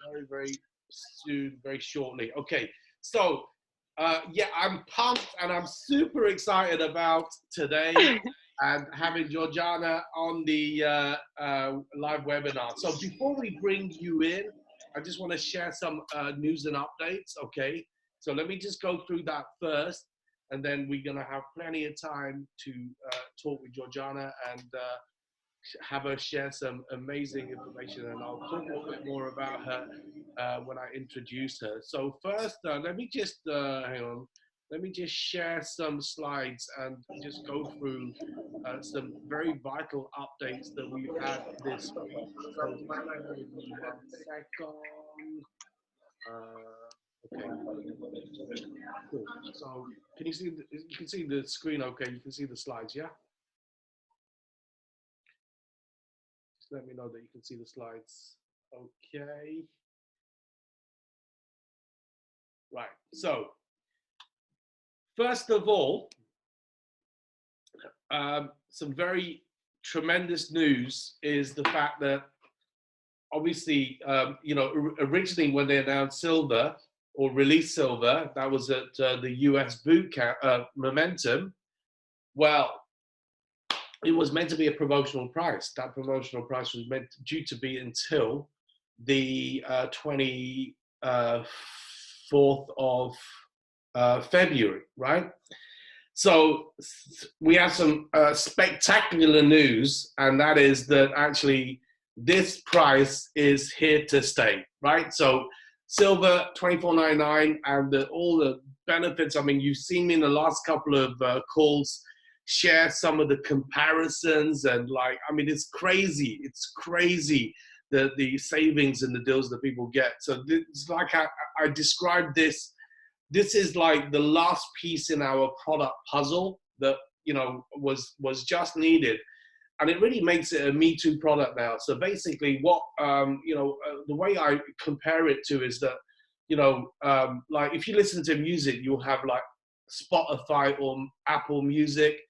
very, very soon, very shortly. Okay, so yeah, I'm pumped and I'm super excited about today and having Georgiana on the live webinar. So before we bring you in, I just want to share some news and updates. Okay, so let me just go through that first, and then we're gonna have plenty of time to talk with Georgiana and have her share some amazing information, and I'll talk a little bit more about her when I introduce her. So first, let me just hang on. Let me just share some slides and just go through some very vital updates that we've had this week. So bear with me 1 second. Okay, cool. So can you see? You can see the screen. Okay, you can see the slides. Yeah. Just let me know that you can see the slides. Okay. Right. So first of all, some very tremendous news is the fact that obviously, originally when they announced silver or released silver, that was at the US boot camp, Momentum. Well, it was meant to be a promotional price. That promotional price was due to be until the 24th of February, right? So we have some spectacular news, and that is that actually this price is here to stay, right? So silver 24.99, and all the benefits. I mean, you've seen me in the last couple of calls share some of the comparisons, and like, I mean, it's crazy. It's crazy the savings and the deals that people get. So it's like I described this. This is like the last piece in our product puzzle that was just needed, and it really makes it a Me Too product now. So basically, what the way I compare it to is that like if you listen to music, you'll have like Spotify or Apple Music.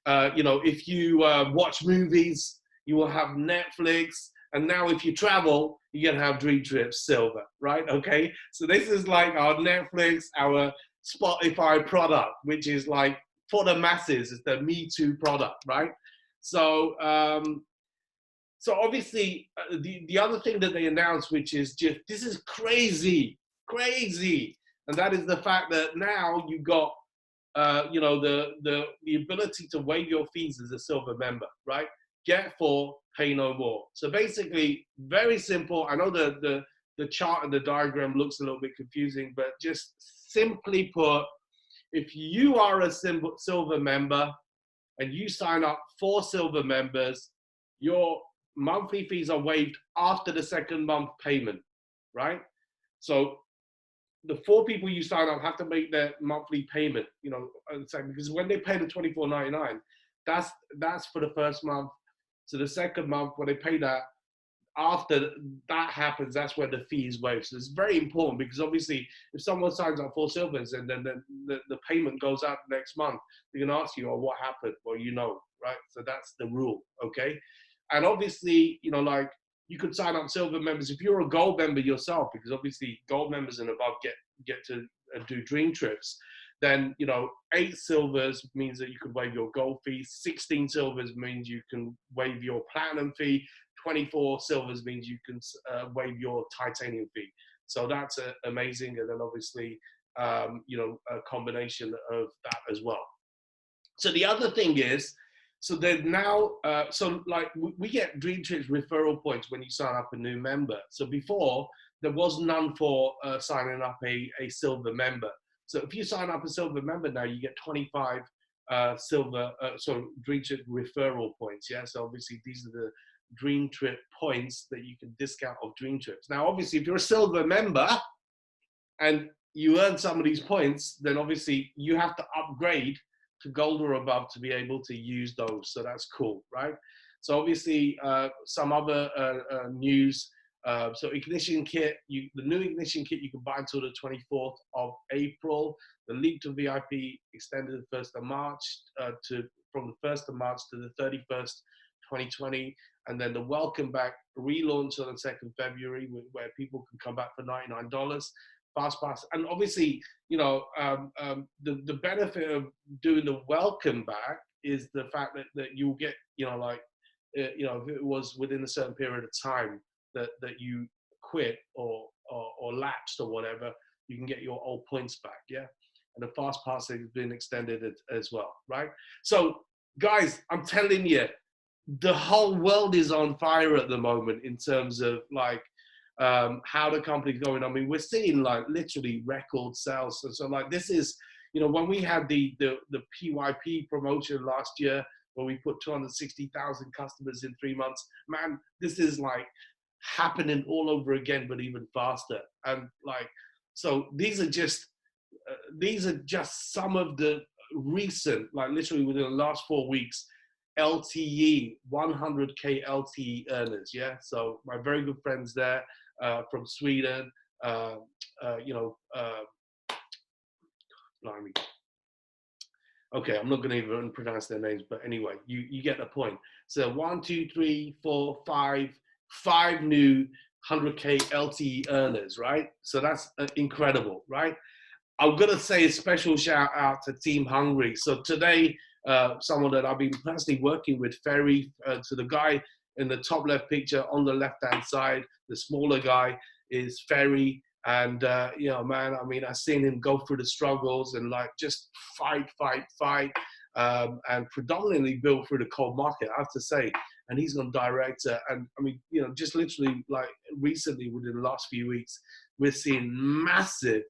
If you watch movies, you will have Netflix. And now if you travel, you're gonna have Dream Trips Silver, right? Okay, so this is like our Netflix, our Spotify product, which is like for the masses, it's the Me Too product, right? So so obviously the other thing that they announced, which is just, this is crazy, crazy, and that is the fact that now you got the ability to waive your fees as a silver member, right? Get for, pay no more. So basically, very simple. I know the chart and the diagram looks a little bit confusing, but just simply put, if you are a silver member and you sign up for silver members, your monthly fees are waived after the second month payment, right? So the 4 people you sign up have to make their monthly payment, because when they pay the $24.99, that's for the first month. So the second month, when they pay that, after that happens, that's where the fee is waived. So it's very important, because obviously if someone signs up for silvers and then the payment goes out next month, they're gonna ask you, oh, what happened? Well, right? So that's the rule, okay? And obviously, like, you could sign up silver members if you're a gold member yourself, because obviously gold members and above get to do Dream Trips. Then 8 silvers means that you could waive your gold fee. 16 silvers means you can waive your platinum fee. 24 silvers means you can waive your titanium fee. So that's amazing. And then obviously, a combination of that as well. So the other thing is, so they're now, so like we get Dream Trips referral points when you sign up a new member. So before, there was none for signing up a silver member. So if you sign up a silver member now, you get 25 Dream Trip referral points. Yeah, so obviously these are the Dream Trip points that you can discount off Dream Trips. Now, obviously, if you're a silver member and you earn some of these points, then obviously you have to upgrade to gold or above to be able to use those. So that's cool, right? So obviously, some other news. So ignition kit, the new ignition kit you can buy until the 24th of April. The Leap to VIP extended the 1st of March from the 1st of March to the 31st, 2020, and then the welcome back relaunch on the 2nd February, where people can come back for $99 fast pass. And obviously, the benefit of doing the welcome back is the fact that you'll get, like, if it was within a certain period of time that you quit or lapsed or whatever, you can get your old points back. Yeah. And the fast pass has been extended as well, right? So guys, I'm telling you, the whole world is on fire at the moment in terms of like how the company's going. I mean, we're seeing like literally record sales. So like this is, when we had the PYP promotion last year, where we put 260,000 customers in 3 months, man, this is like happening all over again, but even faster. And like, so these are just some of the recent, like literally within the last 4 weeks, LTE, 100K LTE earners. Yeah. So my very good friends there from Sweden, blimey. Okay, I'm not going to even pronounce their names, but anyway, you get the point. So 1, 2, 3, 4, 5 new 100K LTE earners, right? So that's incredible, right? I'm going to say a special shout out to Team Hungry. So today, someone that I've been personally working with, Ferry, to the guy in the top left picture on the left-hand side, the smaller guy is Ferry. And, man, I mean, I've seen him go through the struggles and like just fight, and predominantly build through the cold market, I have to say. And he's gone director. And I mean, just literally like recently within the last few weeks, we're seeing massive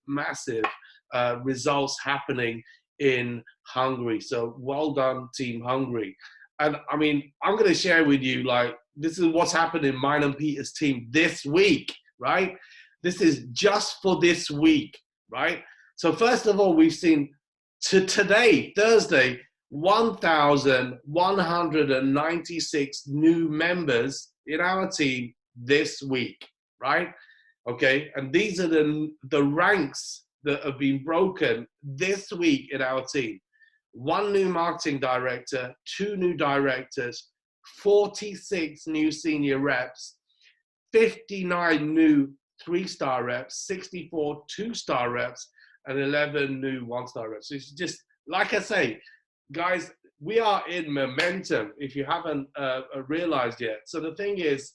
results happening in Hungary. So well done, Team Hungary. And I mean, I'm going to share with you, like, this is what's happened in mine and Peter's team this week, right? This is just for this week, right? So first of all, we've seen today, Thursday, 1,196 new members in our team this week, right? Okay, and these are the ranks that have been broken this week in our team. 1 new marketing director, 2 new directors, 46 new senior reps, 59 new 3-star reps, 64 2-star reps, and 11 new 1-star reps. So it's just, like I say, guys, we are in momentum if you haven't realized yet. So the thing is,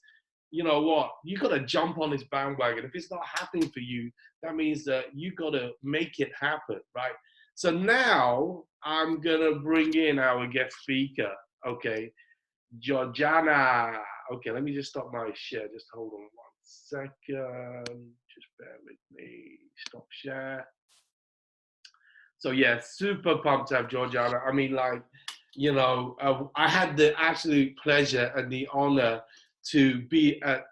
you know what, you got to jump on this bandwagon. If it's not happening for you, that means that you got to make it happen, right? So now I'm going to bring in our guest speaker, okay, Georgiana. Okay, let me just stop my share. Just hold on 1 second. Just bear with me. Stop share. So yeah, super pumped to have Georgiana. I mean, like, I had the absolute pleasure and the honor to be at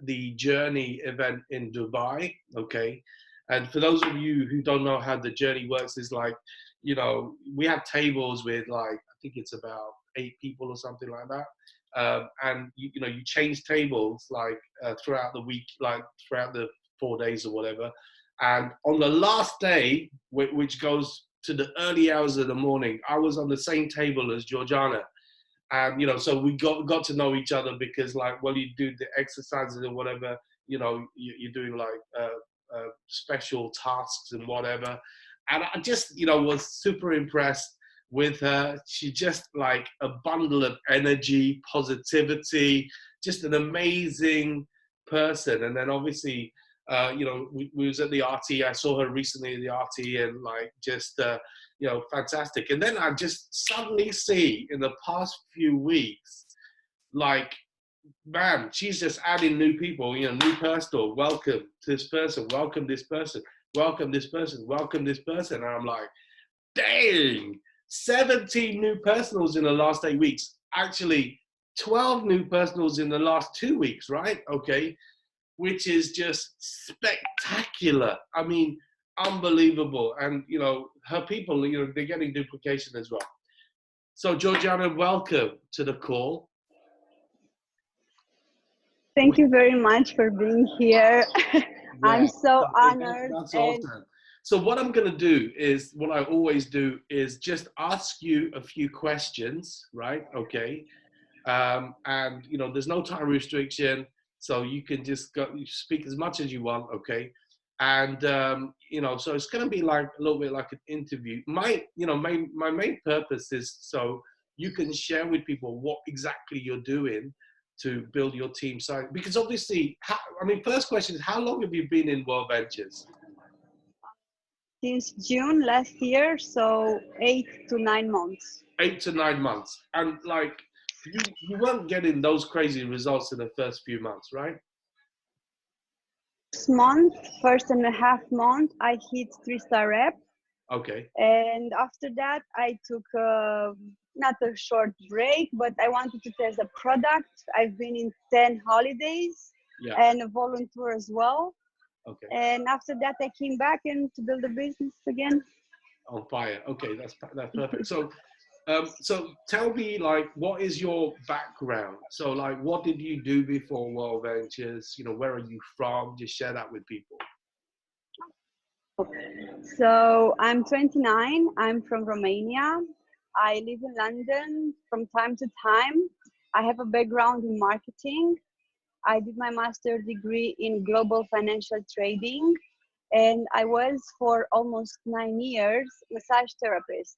the Journey event in Dubai, okay? And for those of you who don't know how the Journey works, is like, we have tables with like, I think it's about 8 people or something like that. And you change tables like throughout the week, like throughout the 4 days or whatever. And on the last day, which goes to the early hours of the morning, I was on the same table as Georgiana. And, so we got to know each other because, like, well, you do the exercises or whatever, you're doing like special tasks and whatever. And I just, was super impressed with her. She's just like a bundle of energy, positivity, just an amazing person. And then obviously, we was at the RT. I saw her recently at the RT and like just, fantastic. And then I just suddenly see in the past few weeks, like, man, she's just adding new people, new personal, welcome to this person, welcome this person, welcome this person, welcome this person. And I'm like, dang, 17 new personals in the last 8 weeks. Actually, 12 new personals in the last 2 weeks, right? Okay, which is just spectacular. I mean, unbelievable. And, her people, they're getting duplication as well. So, Georgiana, welcome to the call. Thank you very much for being here. Yeah, I'm so honored. That's awesome. So what I'm going to do is, what I always do is just ask you a few questions, right? Okay. And there's no time restriction, so you can just go you speak as much as you want. Okay. And so it's going to be like a little bit like an interview. My main purpose is so you can share with people what exactly you're doing to build your team side. Because obviously, first question is, how long have you been in World Ventures? Since June last year, so 8 to 9 months. 8 to 9 months. And like, you weren't getting those crazy results in the first few months, right? First and a half month, I hit 3-star rep. Okay. And after that, I took not a short break, but I wanted to test the product. I've been in 10 holidays Yeah. and a volunteer as well. Okay. And after that, I came back and to build a business again. On fire. Okay, that's perfect. So tell me, like, what is your background? So, like, what did you do before World Ventures? Where are you from? Just share that with people. So I'm 29. I'm from Romania. I live in London from time to time. I have a background in marketing. I did my master's degree in global financial trading, and I was for almost 9 years massage therapist.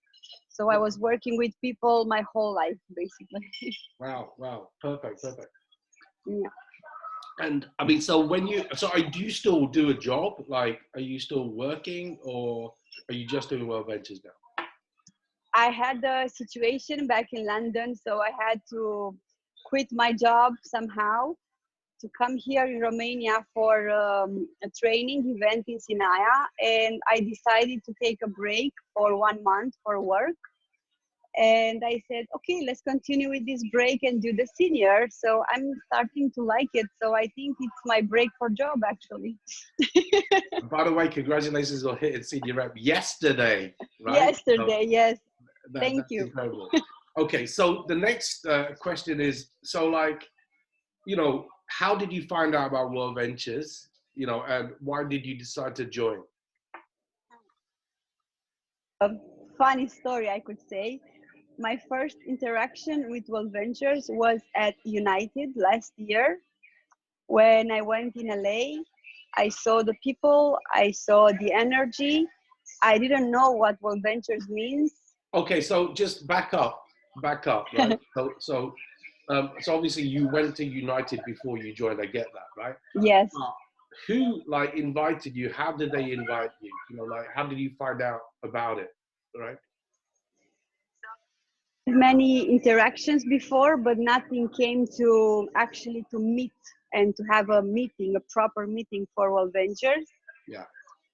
So I was working with people my whole life, basically. Wow. Perfect. Yeah. And so do you still do a job? Like, are you still working, or are you just doing World Ventures now? I had a situation back in London, so I had to quit my job somehow to come here in Romania for a training event in Sinaia, and I decided to take a break for 1 month for work. And I said, okay, let's continue with this break and do the senior. So I'm starting to like it. So I think it's my break for job, actually. By the way, congratulations on hitting senior rep yesterday, right? Yesterday, yes. Thank That's you. incredible. Okay, so the next question is, so like, how did you find out about World Ventures? And why did you decide to join? A funny story, I could say. My first interaction with World Ventures was at United last year when I went in LA. I saw the people, I saw the energy. I didn't know what World Ventures means. Okay, so just back up, right? So obviously you went to United before you joined. I get that, right? Yes. Who like invited you? How did they invite you? Like, how did you find out about it? Right? Many interactions before, but nothing came to actually to meet and to have a meeting, a proper meeting for World Ventures. Yeah.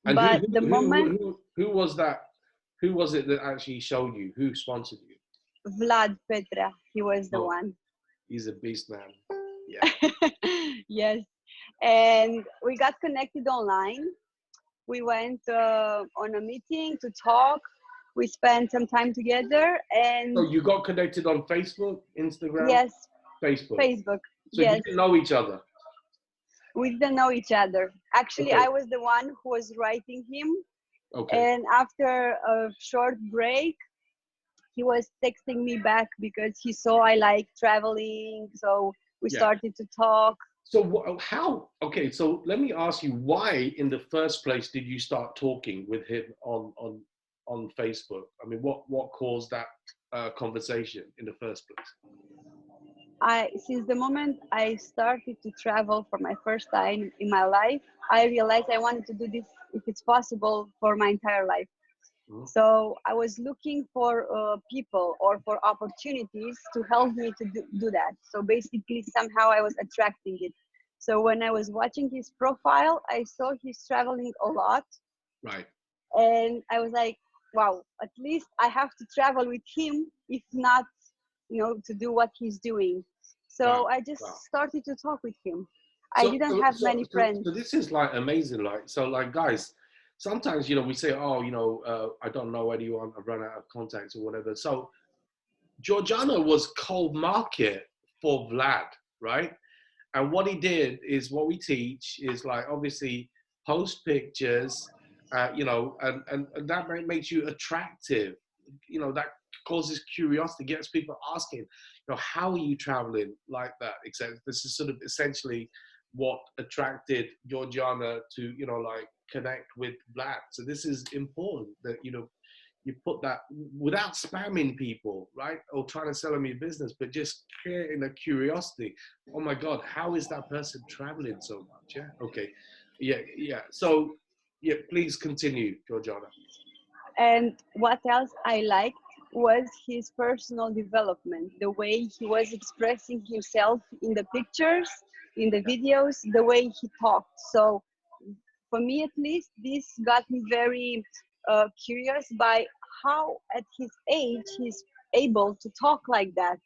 And But the moment who was that? Who was it that actually showed you? Who sponsored you? Vlad Petra, he was the Oh, one. he's a beast, man. Yeah. Yes. And we got connected online. We went on a meeting to talk. We spent some time together, and So you got connected on Facebook, Instagram? yes, Facebook. Facebook. So you Yes, didn't know each other? we didn't know each other. Actually, Okay. I was the one who was writing him, Okay. and after a short break, he was texting me back because he saw I like traveling. So we Yeah. started to talk. So how? Okay. So let me ask you, why in the first place did you start talking with him on Facebook? What caused that conversation in the first place? Since the moment I started to travel for my first time in my life, I realized I wanted to do this if it's possible for my entire life. Mhm. So I was looking for people or for opportunities to help me to do that. So basically, somehow I was attracting it. So when I was watching his profile, I saw he's traveling a lot. Right. And I was like, wow, at least I have to travel with him, if not, to do what he's doing. Wow. So I just Wow. started to talk with him. I So, didn't so, have so, many so, friends. so this is like amazing. Like, so like guys, sometimes, we say, oh, I don't know anyone, I've run out of contacts or whatever. So Georgiana was cold market for Vlad, right? And what he did is what we teach is like, obviously post pictures, and that makes you attractive that causes curiosity, gets people asking, how are you traveling like that, etc. This is sort of essentially what attracted Georgiana to, like connect with Vlad. So this is important that, you put that without spamming people, right? Or trying to sell them your business, but just creating a curiosity. Oh my God, how is that person traveling so much? Yeah. Okay. Yeah. Yeah. So yeah, please continue, Georgiana. And what else I liked was his personal development, the way he was expressing himself in the pictures, in the videos, the way he talked. So for me at least, this got me very curious by how at his age he's able to talk like that.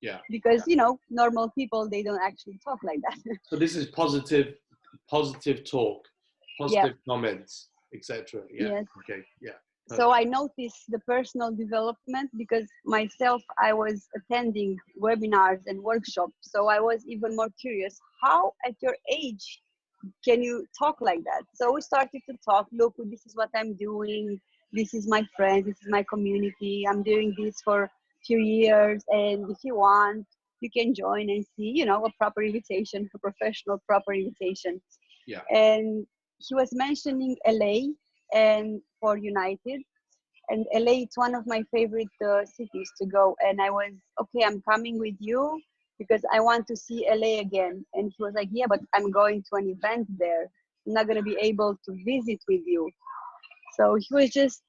Yeah. Because, normal people, they don't actually talk like that. So this is positive talk, Yeah. positive comments, etc. Yeah. Yes. Okay. Yeah. So Perfect. I noticed the personal development because myself, I was attending webinars and workshops. So I was even more curious, how at your age can you talk like that? So we started to talk, look, this is what I'm doing. This is my friend, this is my community. I'm doing this for a few years. And if you want, you can join and see, a proper invitation, a professional proper invitation. Yeah. And he was mentioning LA and for United. And LA, it's one of my favorite cities to go. And I was, okay, I'm coming with you because I want to see LA again. And he was like, yeah, but I'm going to an event there. I'm not going to be able to visit with you. So he was just,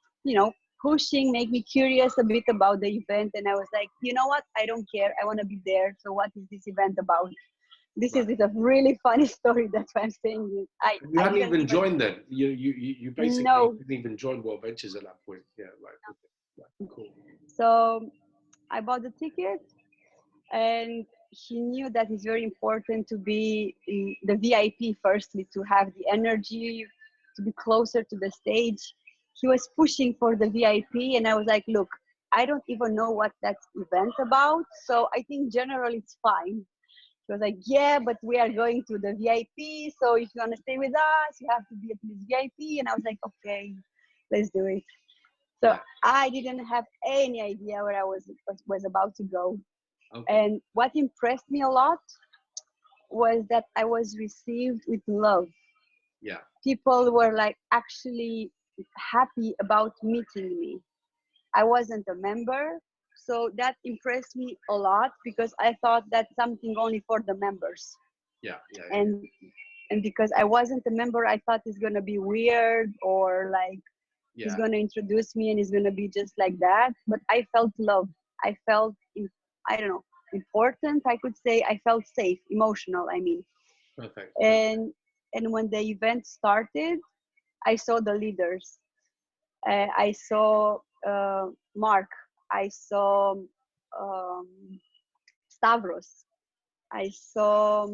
pushing, make me curious a bit about the event. And I was like, you know what? I don't care. I want to be there. So what is this event about? This Right. is a really funny story. That's why I'm saying it. You I hadn't didn't even even joined them. You basically know. didn't even join World Ventures at that point. Yeah. Right. Okay. Right. Cool. So I bought the ticket, and he knew that it's very important to be in the VIP firstly, to have the energy, to be closer to the stage. He was pushing for the VIP, and I was like, look, I don't even know what that event about, so I think generally it's fine. He was like, yeah, but we are going to the VIP, so if you want to stay with us, you have to be at least VIP. And I was like, okay, let's do it. So Yeah. I didn't have any idea where I was about to go. Okay. And what impressed me a lot was that I was received with love. Yeah. People were like actually happy about meeting me. I wasn't a member, so that impressed me a lot because I thought that's something only for the members. Yeah. Yeah. Yeah. And because I wasn't a member, I thought it's gonna be weird or like he's Yeah. gonna introduce me and it's gonna be just like that. But I felt love. I felt, I don't know, important. I could say I felt safe, emotional. I mean, Perfect. and when the event started, I saw the leaders. I saw Mark. I saw um, Stavros. I saw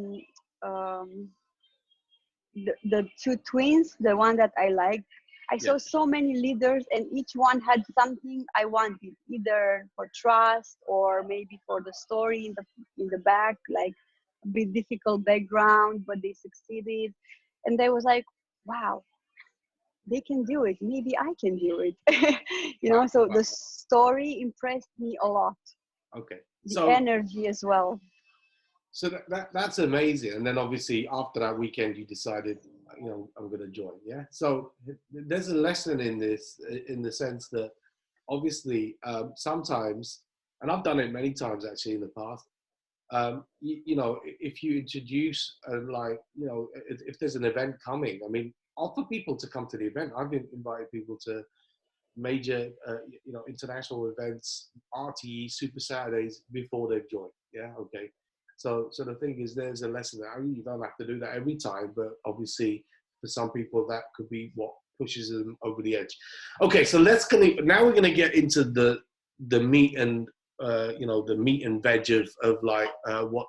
the two twins, the one that I liked. I Yeah. saw so many leaders, and each one had something I wanted, either for trust or maybe for the story in the back, like a bit difficult background, but they succeeded. And they was like, wow, they can do it. Maybe I can do it. Wow. So Wow. the story impressed me a lot. Okay. The So energy as well. that's amazing. And then obviously after that weekend, you decided, I'm going to join. Yeah. So there's a lesson in this, in the sense that obviously sometimes, and I've done it many times actually in the past. If you introduce if there's an event coming, I mean, offer people to come to the event. I've been invited people to major, international events, RTE, Super Saturdays before they've joined. Yeah, okay. So the thing is, there's a lesson there. I mean, you don't have to do that every time, but obviously for some people that could be what pushes them over the edge. Okay, so now we're gonna get into the meat and the meat and veg of like what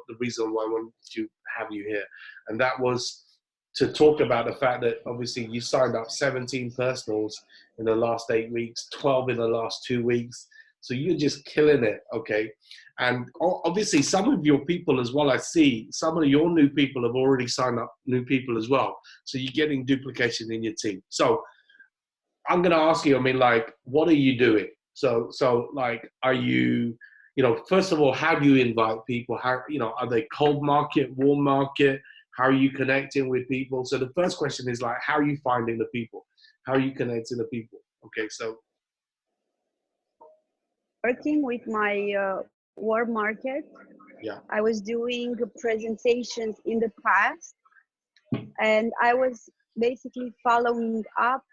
the reason why I wanted to have you here, and that was to talk about the fact that obviously you signed up 17 personals in the last 8 weeks, 12 in the last 2 weeks. So you're just killing it, okay? And obviously some of your people as well, I see some of your new people have already signed up new people as well. So you're getting duplication in your team. So I'm going to ask you, I mean, like, what are you doing? So like, are you, first of all, how do you invite people? How, are they cold market, warm market? How are you connecting with people? So the first question is like, how are you finding the people? How are you connecting the people? Okay, so Working with my warm market, yeah, I was doing presentations in the past, and I was basically following up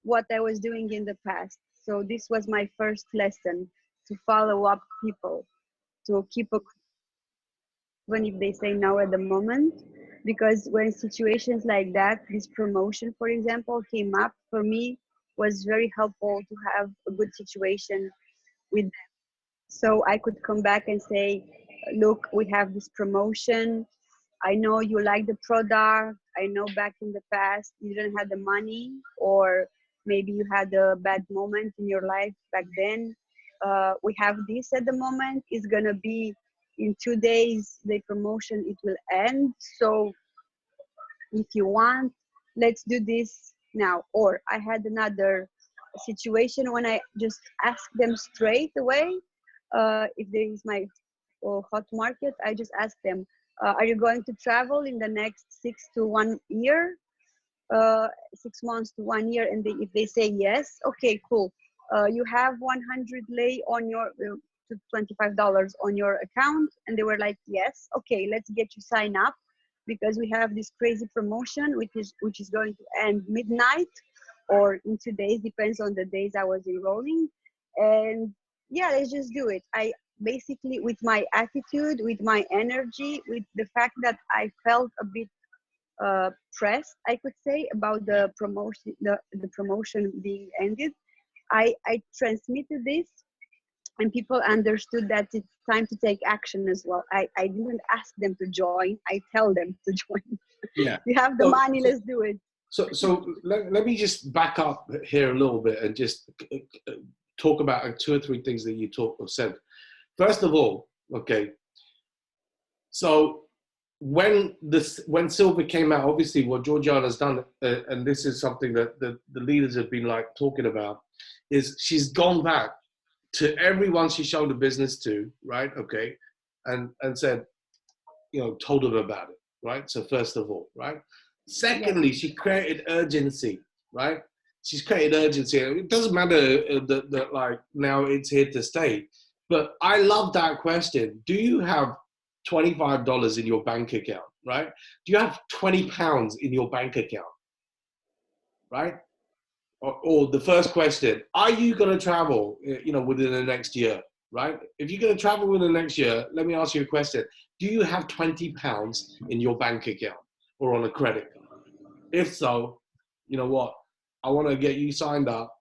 what I was doing in the past. So this was my first lesson, to follow up people, to keep a, even if they say no at the moment. Because when situations like that, this promotion, for example, came up for me, was very helpful to have a good situation with them. So I could come back and say, look, we have this promotion. I know you like the product. I know back in the past you didn't have the money, or maybe you had a bad moment in your life back then. We have this at the moment. It's gonna be in 2 days. The promotion it will end. So if you want, let's do this now. Or I had another situation when I just asked them straight away, if there is my hot market, I just asked them, are you going to travel in the next 6 to 1 year? 6 months to 1 year, and if they say yes, okay, cool. You have 100 lei on your to $25 on your account, and they were like, yes, okay, let's get you sign up, because we have this crazy promotion which is going to end midnight or in 2 days, depends on the days I was enrolling. And yeah, let's just do it. I basically, with my attitude, with my energy, with the fact that I felt a bit pressed, I could say, about the promotion being ended. I transmitted this, and people understood that it's time to take action as well. I didn't ask them to join. I tell them to join. yeah. You have the So, money, let's do it. so let me just back up here a little bit and just talk about 2 or 3 things that you said. First of all, okay, so when silver came out, obviously what Georgiana's done, and this is something that the leaders have been like talking about, is she's gone back to everyone she showed the business to, right? Okay, and said, told them about it, right? So first of all, right? Yes. Secondly, she created urgency, right? She's created urgency. It doesn't matter that like now it's here to stay. But I love that question. Do you have $25 in your bank account, right? Do you have £20 in your bank account, right? Or the first question, are you going to travel, within the next year, right? If you're going to travel within the next year, let me ask you a question. Do you have £20 in your bank account or on a credit card? If so, you know what? I want to get you signed up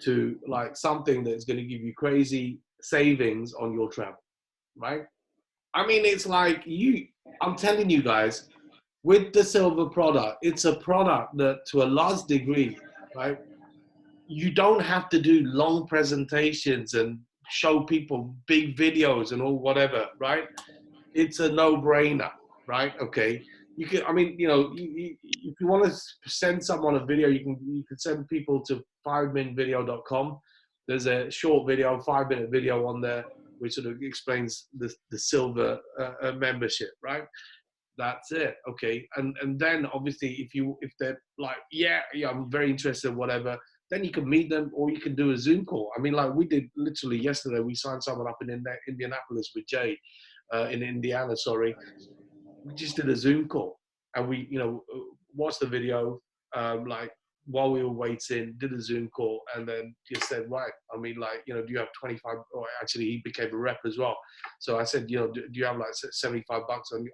to like something that's going to give you crazy savings on your travel, right? I mean, it's like I'm telling you guys, with the silver product, it's a product that to a large degree, right? You don't have to do long presentations and show people big videos and all whatever, right? It's a no-brainer, right? Okay. You can, I mean, if you want to send someone a video, you can send people to 5minutvideo.com. There's a short video, 5-minute video on there, which sort of explains the silver membership, right? That's it. Okay. And then obviously if they're like, yeah, I'm very interested, whatever, then you can meet them or you can do a Zoom call. I mean, like we did literally yesterday, we signed someone up in Indianapolis with Jay, in Indiana, sorry. We just did a Zoom call and we, watched the video, like while we were waiting, did a Zoom call and then just said, right, I mean, like, do you have 25, or actually he became a rep as well. So I said, do you have like $75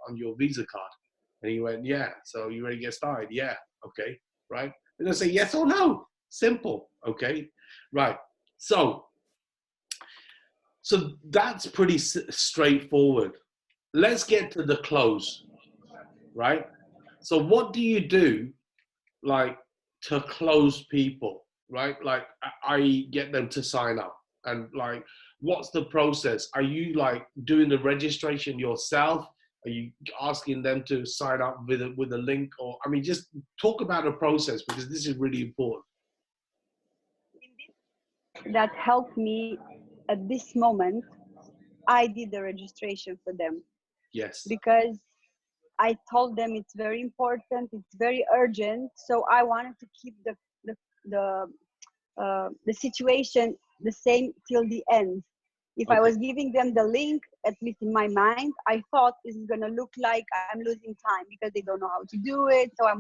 on your Visa card? And he went, yeah. So you ready to get started? Yeah. Okay. Right. They're going to say yes or no. Simple. Okay. Right. So that's pretty straightforward. Let's get to the close, right? So what do you do, like, to close people, right? Like, I get them to sign up, and like, what's the process? Are you like doing the registration yourself? Are you asking them to sign up with a link? Or I mean, just talk about the process because this is really important. that helped me at this moment, I did the registration for them Yes. because I told them it's very important, it's very urgent. So I wanted to keep the the the situation the same till the end. If I Okay. was giving them the link, at least in my mind, I thought it's gonna look like I'm losing time because they don't know how to do it. So I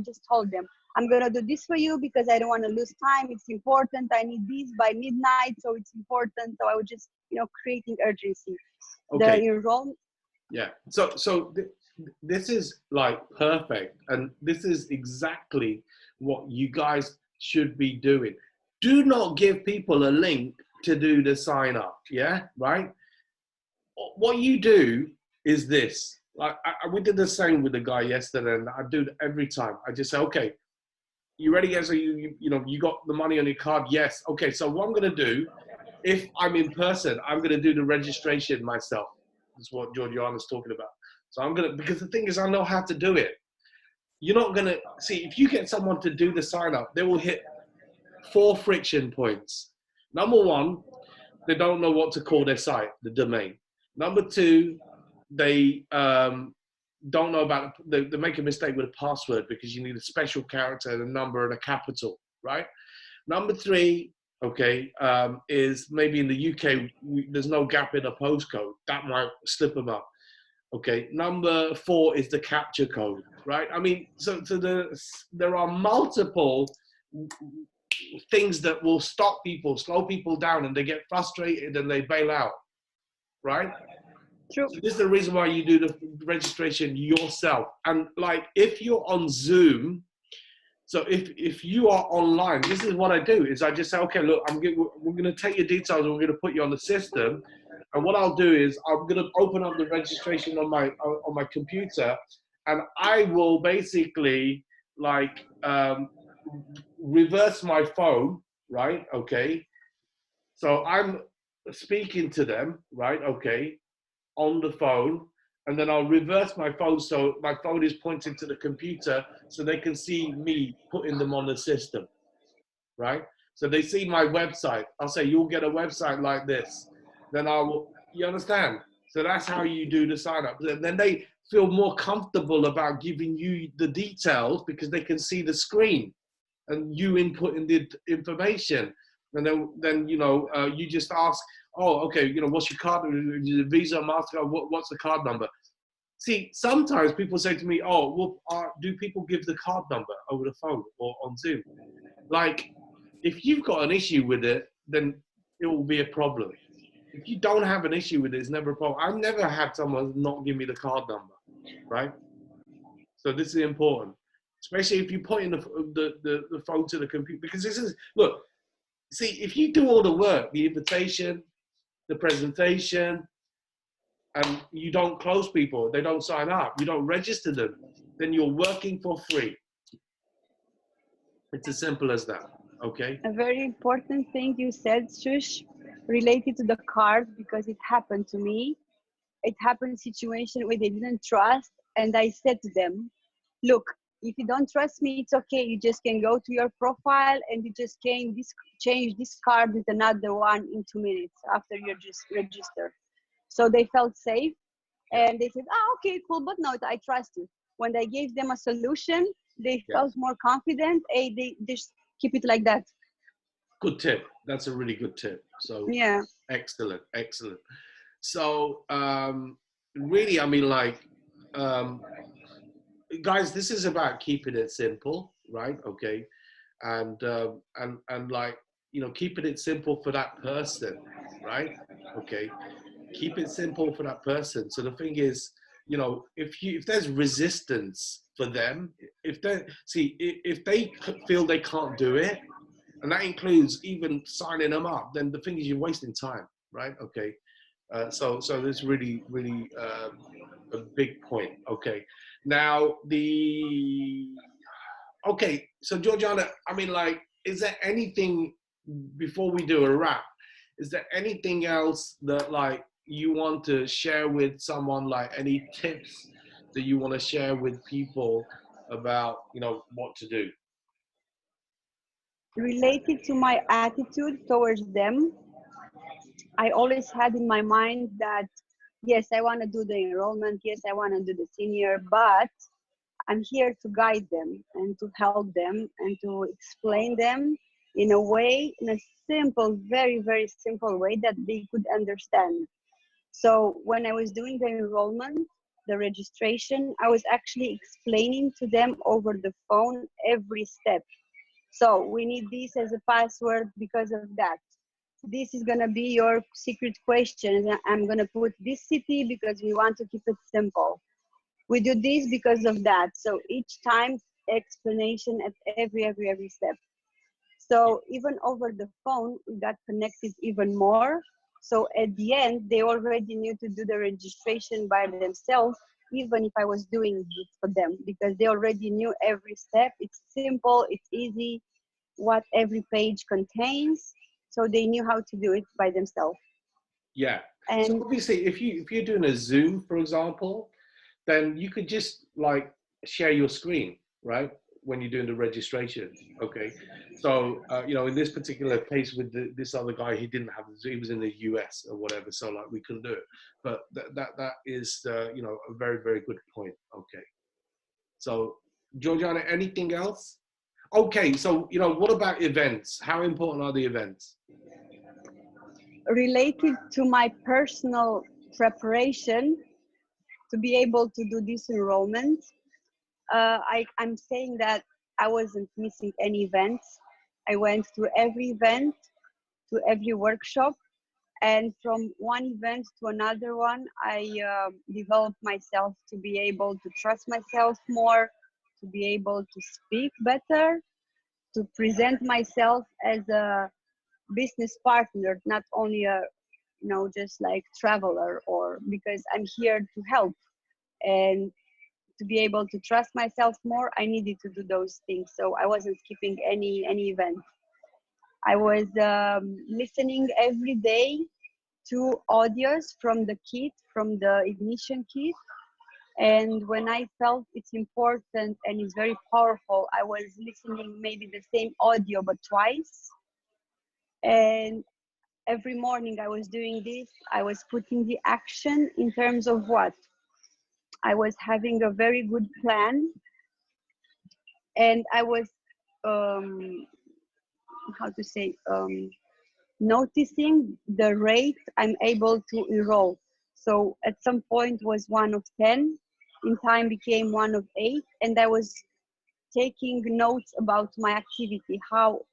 just told them, I'm gonna do this for you because I don't want to lose time. It's important. I need this by midnight, so it's important. So I was just, creating urgency. The Okay. enroll, Yeah. This is like perfect, and this is exactly what you guys should be doing. Do not give people a link to do the sign up. Yeah. Right. What you do is this. Like we did the same with the guy yesterday, and I do it every time. I just say, okay, you ready, guys? So you got the money on your card? Yes. Okay. So what I'm gonna do, if I'm in person, I'm gonna do the registration myself. That's what Georgiana's talking about. So I'm gonna, because the thing is, I know how to do it. You're not gonna see, if you get someone to do the sign up, they will hit 4 friction points. Number one, they don't know what to call their site, the domain. Number two, they don't know about, they make a mistake with a password because you need a special character, a number, and a capital, right? Number three, okay, is maybe in the UK, there's no gap in a postcode. That might slip them up. Okay, number four is the capture code, right? I mean, there are multiple things that will stop people, slow people down, and they get frustrated and they bail out, right? true, So this is the reason why you do the registration yourself. And like, if you're on Zoom, so if you are online, this is what I do, is I just say, okay, look, we're going to take your details and we're going to put you on the system. And what I'll do is I'm going to open up the registration on my computer, and I will basically like reverse my phone, right? Okay. So I'm speaking to them, right? Okay, on the phone, and then I'll reverse my phone so my phone is pointing to the computer so they can see me putting them on the system, right? So they see my website. I'll say, you'll get a website like this. Then I will, you understand? So that's how you do the sign up. And then they feel more comfortable about giving you the details because they can see the screen and you inputting the information. And then you just ask, oh, okay, what's your card? Visa, Mastercard, what's the card number? See, sometimes people say to me, oh, well, do people give the card number over the phone or on Zoom? Like, if you've got an issue with it, then it will be a problem. If you don't have an issue with it, it's never a problem. I've never had someone not give me the card number, right? So this is important, especially if you put in the phone to the computer, because this is, look, see, if you do all the work, the invitation, the presentation, and you don't close people, they don't sign up, you don't register them, then you're working for free. It's as simple as that. Okay. a very important thing you said, Shush, related to the card because it happened to me. It happened situation where they didn't trust, and I said to them, look, if you don't trust me, it's okay, you just can go to your profile and you just can change this card with another one in 2 minutes after you're just registered. So they felt safe, Yeah. and they said, okay, cool, but no, I trust you. When I gave them a solution, they Yeah. felt more confident. They just keep it like that. Good tip. That's a really good tip. So Yeah. excellent, excellent. So really, I mean, like, um, guys, this is about keeping it simple, right? Okay, and like, keeping it simple for that person, right? Okay, keep it simple for that person. So the thing is, if there's resistance for them, if they see, if they feel they can't do it, and that includes even signing them up, then the thing is you're wasting time, right? Okay, so this really really a big point. Okay, now so Georgiana, I mean, like, is there anything before we do a wrap? Is there anything else that like you want to share with someone? Like any tips that you want to share with people about what to do? Related to my attitude towards them, I always had in my mind that yes, I want to do the enrollment, yes, I want to do the senior, but I'm here to guide them and to help them and to explain them in a way, in a simple, very, very simple way that they could understand. So when I was doing the enrollment, the registration, I was actually explaining to them over the phone every step. So we need this as a password because of that. This is going to be your secret question. I'm going to put this city because we want to keep it simple. We do this because of that. So each time explanation at every step. So even over the phone, we got connected even more. So at the end, they already knew to do the registration by themselves, even if I was doing it for them, because they already knew every step. It's simple, it's easy, what every page contains. So they knew how to do it by themselves. Yeah. So And obviously, if you're doing a Zoom, for example, then you could just like share your screen, right? When you're doing the registration. Okay. So, in this particular case with this other guy, he didn't have, he was in the US or whatever. So like we couldn't do it. But that is, a very, very good point. Okay. So Georgiana, anything else? Okay. So, what about events? How important are the events? related to my personal preparation to be able to do this enrollment, I'm saying that I wasn't missing any events. I went to every event, to every workshop, and from one event to another one, I developed myself to be able to trust myself more, to be able to speak better, to present myself as a business partner, not only a just like traveler, or because I'm here to help. And to be able to trust myself more, I needed to do those things. So I wasn't skipping any event. I was listening every day to audios from the kit, from the ignition kit. And when I felt it's important and it's very powerful, I was listening maybe the same audio but twice. And every morning I was doing this. I was putting the action in terms of what? I was having a very good plan, and I was um, how to say noticing the rate I'm able to enroll. So at some point was 1 of 10, in time became 1 of 8, and I was taking notes about my activity, how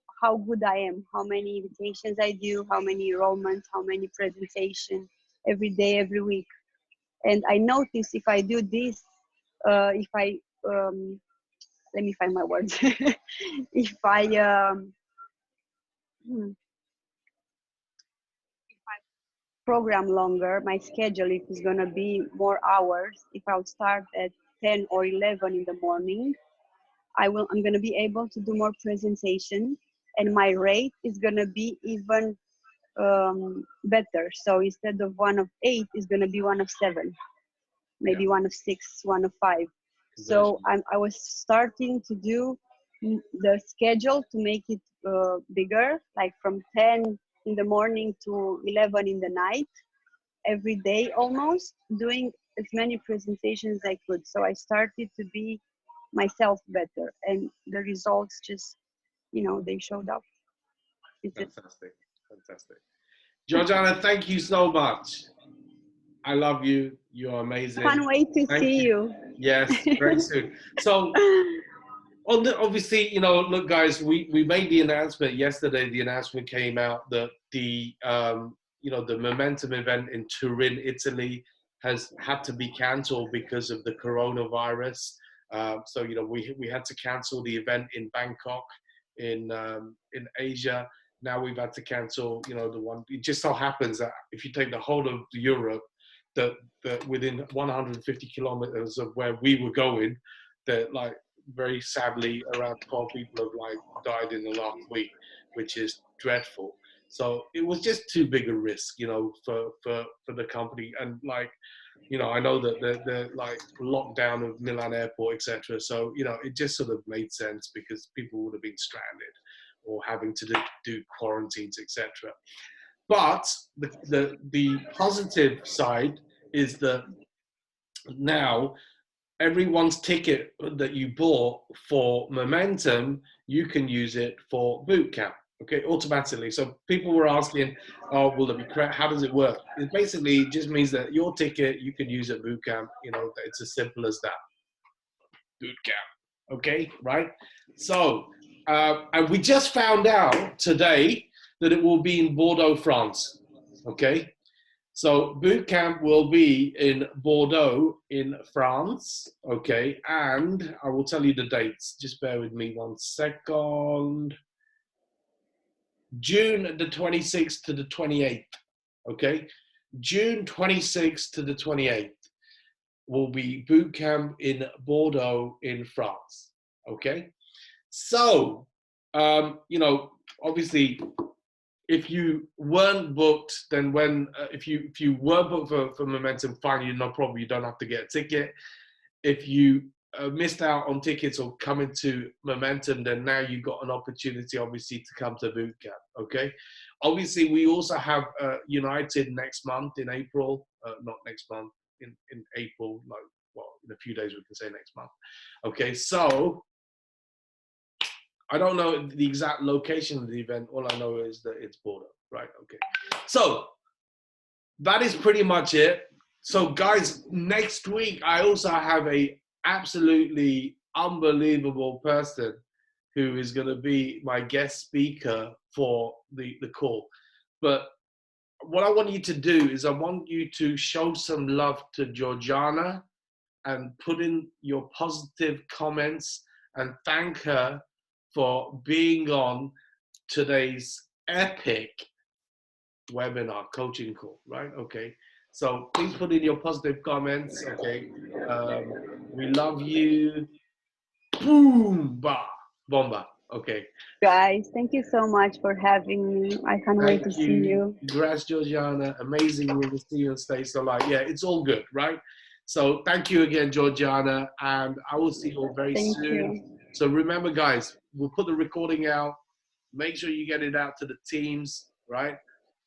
good I am, how many invitations I do, how many enrollments, how many presentations every day, every week. And I notice if I do this, if I let me find my words. If I hmm, program longer, my schedule, if it's gonna be more hours, if I'll start at 10 or 11 in the morning, I'm gonna be able to do more presentation, and my rate is gonna be even better. So instead of 1 of 8, it's gonna be 1 of 7, Yeah. maybe 1 of 6, 1 of 5. So Conversion. I was starting to do the schedule to make it bigger, like from 10 in the morning to 11 in the night, every day almost, doing as many presentations as I could. So I started to be myself better, and the results just, they showed up. It's just Fantastic. Fantastic. Georgiana, thank you so much. I love you. You're amazing. can't wait to Thank see you. you. Yes, very soon. So, obviously, look, guys, we made the announcement yesterday. The announcement came out that the Momentum event in Turin, Italy, has had to be cancelled because of the coronavirus. So, we had to cancel the event in Bangkok, in Asia. Now we've had to cancel, the one. It just so happens that if you take the whole of Europe, that within 150 kilometers of where we were going, that like very sadly around 12 people have like died in the last week, which is dreadful. So it was just too big a risk, for the company. And like, I know that the like lockdown of Milan airport, etc. So it just sort of made sense because people would have been stranded. or having to do quarantines, etc. But the positive side is that now everyone's ticket that you bought for Momentum, you can use it for boot camp, okay, automatically. So people were asking, oh, will it be correct? How does it work? It basically just means that your ticket you can use at boot camp. You know, it's as simple as that. Boot camp, okay, right? So, and we just found out today that it will be in Bordeaux, France, okay? So boot camp will be in Bordeaux in France, okay? And I will tell you the dates. Just bear with me 1 second. June the 26th to the 28th, okay? June 26th to the 28th will be boot camp in Bordeaux in France, okay? So, you know, obviously if you weren't booked, then if you were booked for Momentum, fine, you no problem. You don't have to get a ticket. If you missed out on tickets or coming to Momentum, then now you've got an opportunity, obviously, to come to boot camp. Okay. Obviously, we also have United next month in April. Not next month, in April. Like, well, in a few days we can say next month. Okay. So I don't know the exact location of the event. All I know is that it's Bordeaux, right? Okay. So that is pretty much it. So guys, next week I also have a absolutely unbelievable person who is going to be my guest speaker for the call. But what I want you to do is I want you to show some love to Georgiana and put in your positive comments and thank her for being on today's epic webinar coaching call, right? Okay. So please put in your positive comments. Okay. We love you. Boom, ba, bomba. Okay. Guys, thank you so much for having me. I can't wait Thank to see you. you. Congrats, Georgiana. Amazing to see you on stage. So like, yeah, it's all good, right? So thank you again, Georgiana. And I will see you all very Thank soon. you. So remember, guys, we'll put the recording out. Make sure you get it out to the teams, right?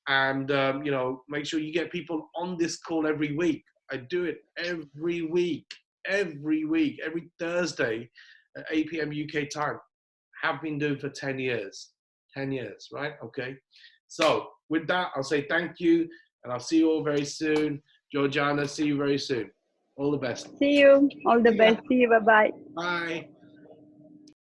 And you know, make sure you get people on this call every week. I do it every week, every Thursday at 8 p.m. UK time. Have been doing for 10 years. 10 years, right? Okay. So with that, I'll say thank you, and I'll see you all very soon. Georgiana, see you very soon. All the best. See you. All the See ya. best. See you. Bye bye. Bye.